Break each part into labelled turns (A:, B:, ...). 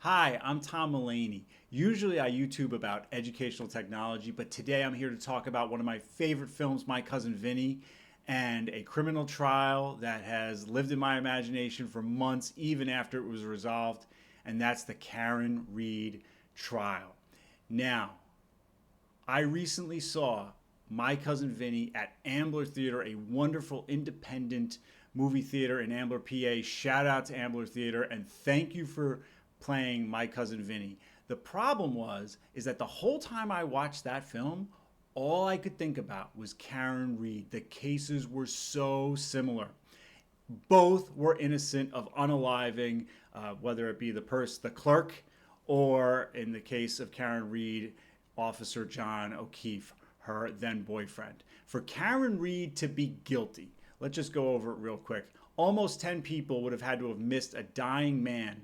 A: Hi, I'm Tom Mulaney. Usually I YouTube about educational technology, but today I'm here to talk about one of my favorite films, My Cousin Vinny, and a criminal trial that has lived in my imagination for months, even after it was resolved, and that's the Karen Reed trial. Now, I recently saw My Cousin Vinny at Ambler Theater, a wonderful independent movie theater in Ambler, PA. Shout out to Ambler Theater and thank you for playing My Cousin Vinny. The problem is that the whole time I watched that film, all I could think about was Karen Reed. The cases were so similar. Both were innocent of unaliving, whether it be the clerk, or in the case of Karen Reed, Officer John O'Keefe, her then boyfriend. For Karen Reed to be guilty, let's just go over it real quick. Almost 10 people would have had to have missed a dying man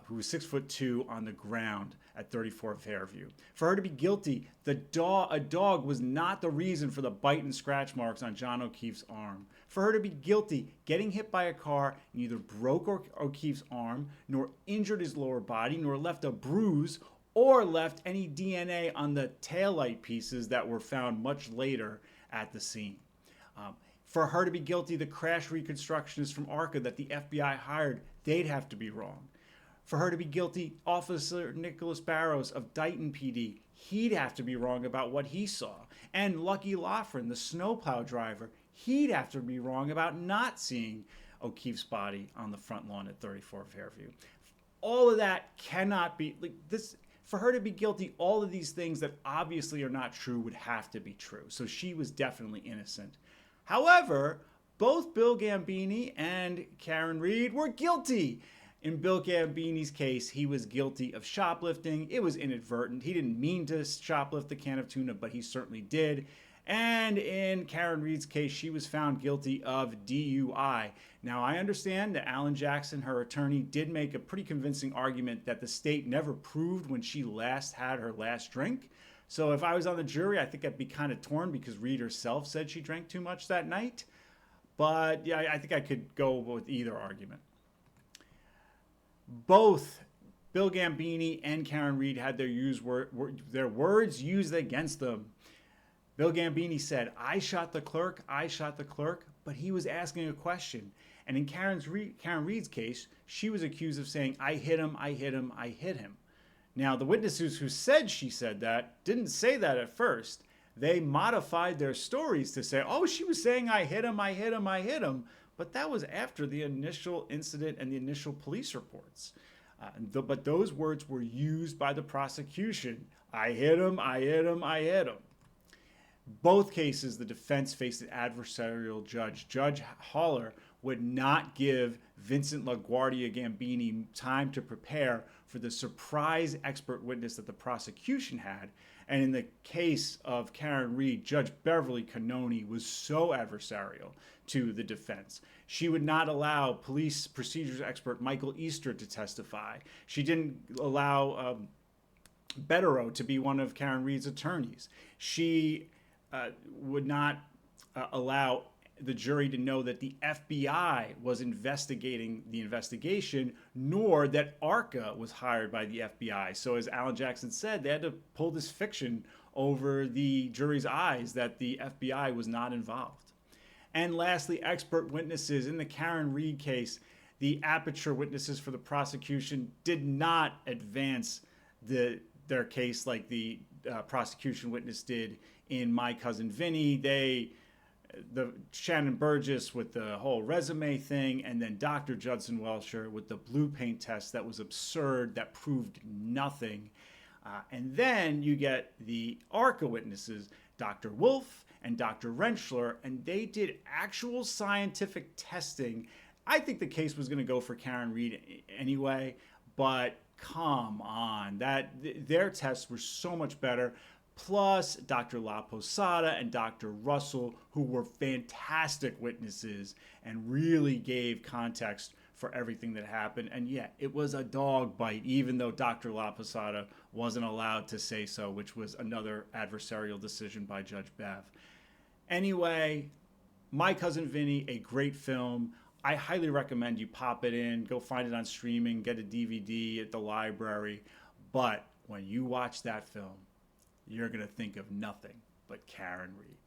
A: who was 6'2" on the ground at 34 Fairview. For her to be guilty, a dog was not the reason for the bite and scratch marks on John O'Keefe's arm. For her to be guilty, getting hit by a car neither broke O'Keefe's arm, nor injured his lower body, nor left a bruise, or left any DNA on the taillight pieces that were found much later at the scene. For her to be guilty, the crash reconstructionist from ARCA that the FBI hired, they'd have to be wrong. For her to be guilty, Officer Nicholas Barrows of Dighton PD, he'd have to be wrong about what he saw. And Lucky Loughran, the snowplow driver, he'd have to be wrong about not seeing O'Keefe's body on the front lawn at 34 Fairview. All of that cannot be, for her to be guilty, all of these things that obviously are not true would have to be true. So she was definitely innocent. However, both Bill Gambini and Karen Reed were guilty. In Bill Gambini's case, he was guilty of shoplifting. It was inadvertent. He didn't mean to shoplift the can of tuna, but he certainly did. And in Karen Reed's case, she was found guilty of DUI. Now, I understand that Alan Jackson, her attorney, did make a pretty convincing argument that the state never proved when she last had her last drink. So if I was on the jury, I think I'd be kind of torn because Reed herself said she drank too much that night. But yeah, I think I could go with either argument. Both Bill Gambini and Karen Reed had their words used against them. Bill Gambini said, I shot the clerk, but he was asking a question. And in Karen Reed's case, she was accused of saying, I hit him, I hit him, I hit him. Now, the witnesses who said she said that didn't say that at first. They modified their stories to say, oh, she was saying, I hit him, I hit him, I hit him. But that was after the initial incident and the initial police reports. But those words were used by the prosecution. I hit him, I hit him, I hit him. Both cases, the defense faced an adversarial judge. Judge Haller would not give Vincent LaGuardia Gambini time to prepare for the surprise expert witness that the prosecution had. And in the case of Karen Reed, Judge Beverly Cannoni was so adversarial to the defense. She would not allow police procedures expert Michael Easter to testify. She didn't allow Betterow to be one of Karen Reed's attorneys. She would not allow the jury to know that the FBI was investigating the investigation, nor that ARCA was hired by the FBI. So as Alan Jackson said, they had to pull this fiction over the jury's eyes that the FBI was not involved. And lastly, expert witnesses. In the Karen Reed case, the aperture witnesses for the prosecution did not advance their case like the prosecution witness did in My Cousin Vinny. The Shannon Burgess with the whole resume thing, and then Dr. Judson Welcher with the blue paint test that was absurd, that proved nothing. And then you get the ARCA witnesses, Dr. Wolf and Dr. Rentschler, and they did actual scientific testing. I think the case was going to go for Karen Reed anyway, but come on, their tests were so much better. Plus Dr. La Posada and Dr. Russell, who were fantastic witnesses and really gave context for everything that happened. And yeah, it was a dog bite, even though Dr. La Posada wasn't allowed to say so, which was another adversarial decision by Judge Bev. Anyway, My Cousin Vinny, a great film. I highly recommend you pop it in, go find it on streaming, get a DVD at the library. But when you watch that film, you're going to think of nothing but Karen Reed.